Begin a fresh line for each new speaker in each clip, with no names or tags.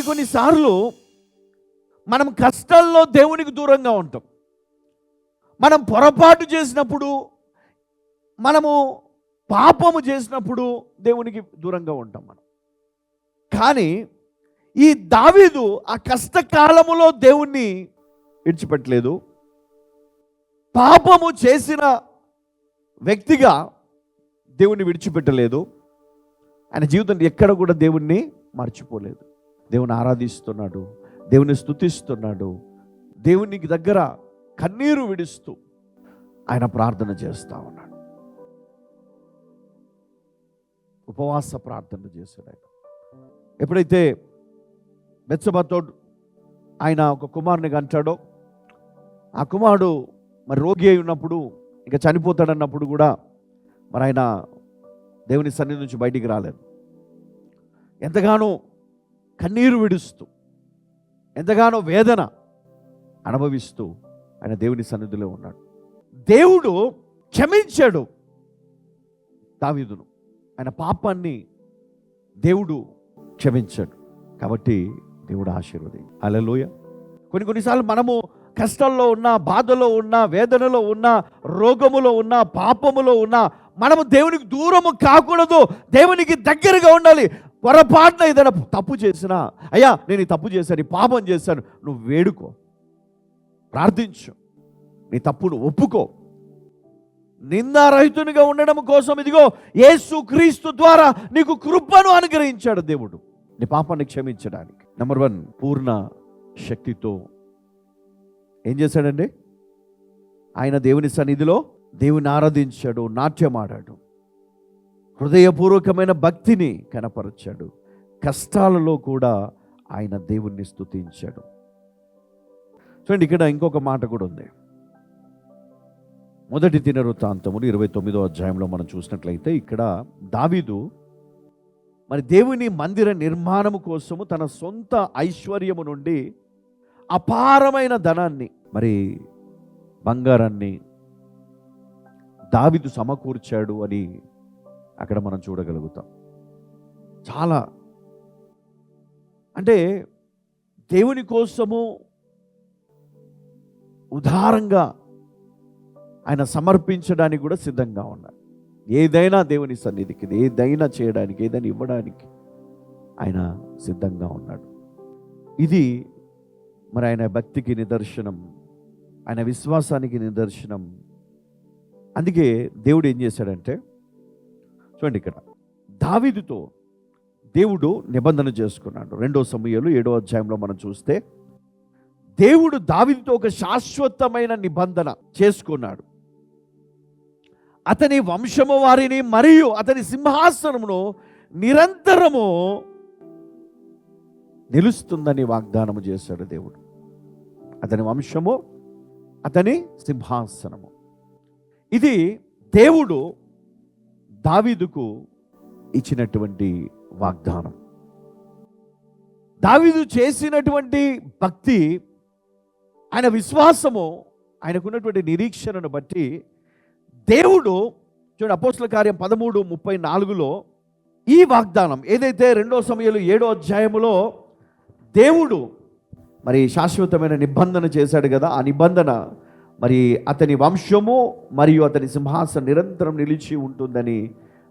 కొన్నిసార్లు మనం కష్టాల్లో దేవునికి దూరంగా ఉంటాం. మనం పొరపాటు చేసినప్పుడు, మనము పాపము చేసినప్పుడు దేవునికి దూరంగా ఉంటాం మనం. కానీ ఈ దావీదు ఆ కష్టకాలములో దేవుణ్ణి విడిచిపెట్టలేదు. పాపము చేసిన వ్యక్తిగా దేవుణ్ణి విడిచిపెట్టలేదు. ఆయన జీవితం ఎక్కడ కూడా దేవుణ్ణి మర్చిపోలేదు. దేవుని ఆరాధిస్తున్నాడు, దేవుని స్తుతిస్తున్నాడు, దేవునికి దగ్గర కన్నీరు విడుస్తూ ఆయన ప్రార్థన చేస్తూ ఉన్నాడు. ఉపవాస ప్రార్థన చేశాడు ఆయన. ఎప్పుడైతే బెత్షెబాతో ఆయన ఒక కుమారుని కంటాడో, ఆ కుమారుడు మరి రోగి అయి ఉన్నప్పుడు, ఇక చనిపోతాడన్నప్పుడు కూడా మరి ఆయన దేవుని సన్నిధి నుంచి బయటికి రాలేదు. ఎంతగానో కన్నీరు విడుస్తూ, ఎంతగానో వేదన అనుభవిస్తూ ఆయన దేవుని సన్నిధిలో ఉన్నాడు. దేవుడు క్షమించాడు దావీదును. ఆయన పాపాన్ని దేవుడు క్షమించాడు. కాబట్టి దేవుడు ఆశీర్వదించాడు. హల్లెలూయా. కొన్నిసార్లు మనము కష్టాల్లో ఉన్నా, బాధలో ఉన్నా, వేదనలో ఉన్నా, రోగములో ఉన్నా, పాపములో ఉన్నా, మనము దేవునికి దూరము కాకూడదు, దేవునికి దగ్గరగా ఉండాలి. పొరపాటున ఏదైనా తప్పు చేసినా, అయ్యా నేను ఈ తప్పు చేశాను, ఈ పాపం చేశాను, నువ్వు వేడుకో, ప్రార్థించు, నీ తప్పును ఒప్పుకో. నిందారహితునిగా ఉండడం కోసం ఇదిగో యేసుక్రీస్తు ద్వారా నీకు కృపను అనుగ్రహించాడు దేవుడు, నీ పాపాన్ని క్షమించడానికి. నెంబర్ 1, పూర్ణ శక్తితో ఏం చేశాడండి? ఆయన దేవుని సన్నిధిలో దేవుని ఆరాధించాడు, నాట్యమాడాడు, హృదయపూర్వకమైన భక్తిని కనపరచాడు. కష్టాలలో కూడా ఆయన దేవుణ్ణి స్తుతించాడు. చూడండి, ఇక్కడ ఇంకొక మాట కూడా ఉంది. మొదటి దినవృత్తాంతములు 29వ అధ్యాయంలో మనం చూసినట్లయితే ఇక్కడ దావీదు మరి దేవుని మందిర నిర్మాణము కోసము తన సొంత ఐశ్వర్యము నుండి అపారమైన ధనాన్ని, మరి బంగారాన్ని దావీదు సమకూర్చాడు అని అక్కడ మనం చూడగలుగుతాం. చాలా అంటే దేవుని కోసము ఉదారంగా ఆయన సమర్పించడానికి కూడా సిద్ధంగా ఉన్నాడు. ఏదైనా దేవుని సన్నిధికి, ఏదైనా చేయడానికి, ఏదైనా ఇవ్వడానికి ఆయన సిద్ధంగా ఉన్నాడు. ఇది మరి ఆయన భక్తికి నిదర్శనం, ఆయన విశ్వాసానికి నిదర్శనం. అందుకే దేవుడు ఏం చేశాడంటే, చూడండి ఇక్కడ దావీదుతో దేవుడు నిబంధన చేసుకున్నాడు. 2వ సమూయేలు 7వ అధ్యాయంలో మనం చూస్తే దేవుడు దావీదుతో ఒక శాశ్వతమైన నిబంధన చేసుకున్నాడు. అతని వంశము వారిని మరియు అతని సింహాసనమును నిరంతరము నిలుస్తుందని వాగ్దానము చేశాడు దేవుడు. అతని వంశము, అతని సింహాసనము. ఇది దేవుడు దావీదుకు ఇచ్చినటువంటి వాగ్దానం. దావీదు చేసినటువంటి భక్తి, ఆయన విశ్వాసము, ఆయనకున్నటువంటి నిరీక్షణను బట్టి దేవుడు చూడండి, అపోస్తల కార్యం 13:34లో ఈ వాగ్దానం ఏదైతే 2వ సమూయేలు 7వ అధ్యాయములో దేవుడు మరి శాశ్వతమైన నిబంధన చేశాడు కదా, ఆ నిబంధన మరి అతని వంశము మరియు అతని సింహాసనం నిరంతరం నిలిచి ఉంటుందని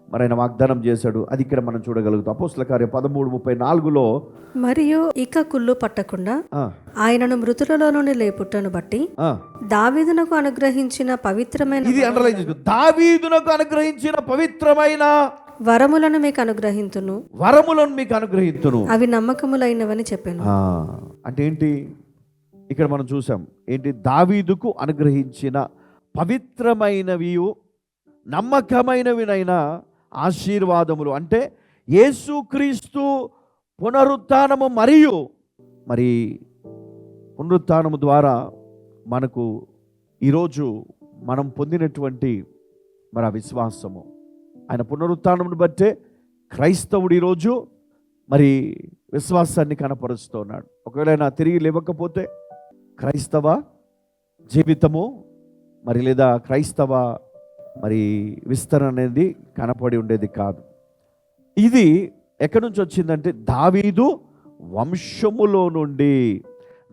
మరి ఆయన వాగ్దానం చేశాడు. అది ఇక్కడ మనం చూడగలుగుతాం. అపోస్తల కార్యం 13:34లో
మరియు ఇక కుళ్ళు పట్టకుండా ఆయనను మృతులలో నుండి లేపుటను బట్టి దావీదునకు అనుగ్రహించిన పవిత్రమైన,
ఇది అండర్లైన్ చేసుకో, దావీదునకు అనుగ్రహించిన పవిత్రమైన
వరములను మీకు అనుగ్రహింతును,
వరములను మీకు అనుగ్రహింతును,
అవి నమ్మకములైనవని చెప్పాను.
అంటే ఏంటి? ఇక్కడ మనం చూసాం ఏంటి? దావీదుకు అనుగ్రహించిన పవిత్రమైనవి నమ్మకమైనవినైన ఆశీర్వాదములు. అంటే యేసుక్రీస్తు పునరుత్థానము మరియు మరి పునరుత్థానము ద్వారా మనకు ఈరోజు మనం పొందినటువంటి మరి ఆ విశ్వాసము, ఆయన పునరుత్థానమును బట్టే క్రైస్తవుడు ఈరోజు మరి విశ్వాసాన్ని కనపరుస్తున్నాడు. ఒకవేళ ఆయన తిరిగి లేవకపోతే క్రైస్తవ జీవితము మరి లేదా క్రైస్తవ మరి విస్తరణ అనేది కనపడి ఉండేది కాదు. ఇది ఎక్కడి నుంచి వచ్చిందంటే దావీదు వంశములో నుండి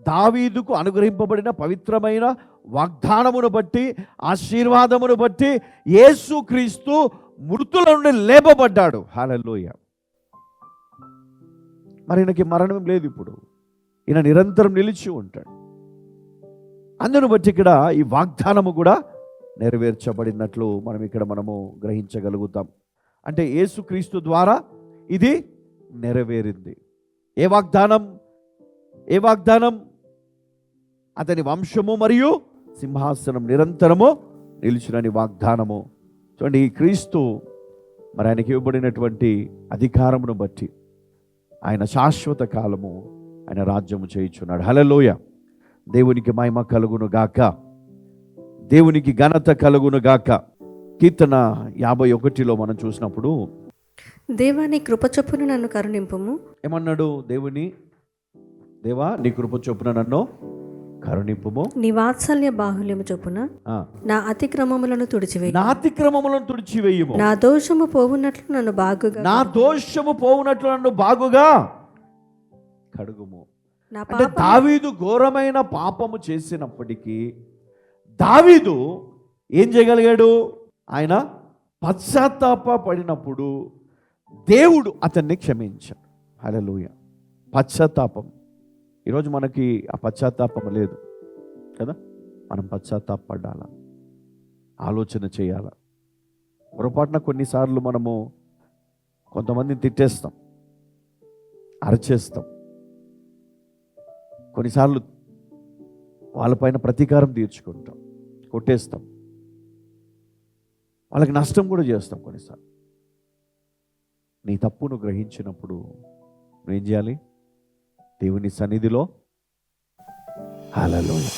దావీదుకు అనుగ్రహింపబడిన పవిత్రమైన వాగ్దానమును బట్టి, ఆశీర్వాదమును బట్టి యేసుక్రీస్తు మృతుల నుండి లేపబడ్డాడు. హల్లెలూయా. మరి ఈయనకి మరణం లేదు, ఇప్పుడు ఈయన నిరంతరం నిలిచి ఉంటాడు. అందును బట్టి ఇక్కడ ఈ వాగ్దానము కూడా నెరవేర్చబడినట్లు మనము గ్రహించగలుగుతాం. అంటే యేసుక్రీస్తు ద్వారా ఇది నెరవేరింది. ఏ వాగ్దానం? అతని వంశము మరియు సింహాసనం నిరంతరము నిలిచినని వాగ్దానము. చూడండి, ఈ క్రీస్తు మరి ఆయనకి ఇవ్వబడినటువంటి అధికారమును బట్టి ఆయన శాశ్వత కాలము ఆయన రాజ్యము చేయుచున్నాడు. హల్లెలూయ. దేవునికి మహిమ కలుగును గాక, దేవునికి ఘనత కలుగును గాక. కీర్తన 51లో మనం చూసినప్పుడు,
దేవా నీ కృప చొప్పున నన్ను కరుణింపుము.
ఏమన్నాడు? దేవా నీ కృప చొప్పున నన్ను కరుణింపుము.
నీ వాత్సల్య బాహుల్యము చొప్పున నా అతిక్రమములను
తుడిచివేయుము.
నా దోషము పోవునట్లు నన్ను బాగుగా
కడుగుము. అంటే దావీదు ఘోరమైన పాపము చేసినప్పటికీ దావీదు ఏం చేయగలిగాడు? ఆయన పశ్చాత్తాప పడినప్పుడు దేవుడు అతన్ని క్షమించాడు. హల్లెలూయా. పశ్చాత్తాపం. ఈరోజు మనకి ఆ పశ్చాత్తాపం లేదు కదా. మనం పశ్చాత్తాపడాలా, ఆలోచన చేయాలా. పొరపాటున కొన్నిసార్లు మనము కొంతమందిని తిట్టేస్తాం, అరచేస్తాం, కొన్నిసార్లు వాళ్ళపైన ప్రతీకారం తీర్చుకుంటాం, కొట్టేస్తాం, వాళ్ళకి నష్టం కూడా చేస్తాం కొన్నిసార్లు. నీ తప్పును గ్రహించినప్పుడు నువ్వేం చేయాలి? దేవుని సన్నిధిలో హల్లెలూయా